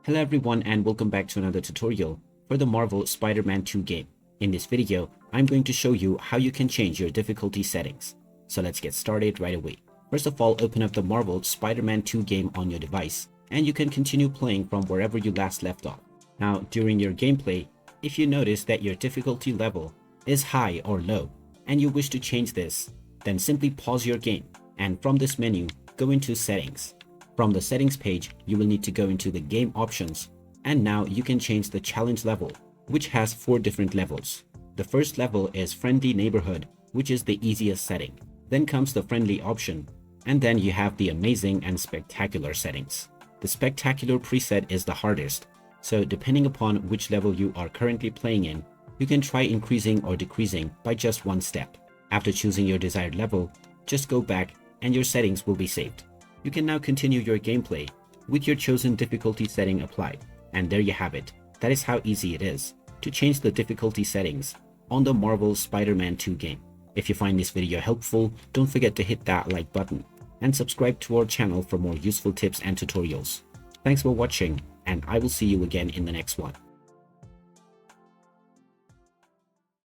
Hello everyone and welcome back to another tutorial for the Marvel Spider-Man 2 game. In this video, I'm going to show you how you can change your difficulty settings. So let's get started right away. First of all, open up the Marvel Spider-Man 2 game on your device and you can continue playing from wherever you last left off. Now, during your gameplay, if you notice that your difficulty level is high or low and you wish to change this, then simply pause your game and from this menu, go into Settings. From the settings page, you will need to go into the game options and now you can change the challenge level, which has 4 different levels. The first level is friendly neighborhood, which is the easiest setting. Then comes the friendly option and then you have the amazing and spectacular settings. The spectacular preset is the hardest, so depending upon which level you are currently playing in, you can try increasing or decreasing by just one step. After choosing your desired level, just go back and your settings will be saved. You can now continue your gameplay with your chosen difficulty setting applied. And there you have it. That is how easy it is to change the difficulty settings on the Marvel Spider-Man 2 game. If you find this video helpful, don't forget to hit that like button and subscribe to our channel for more useful tips and tutorials. Thanks for watching and I will see you again in the next one.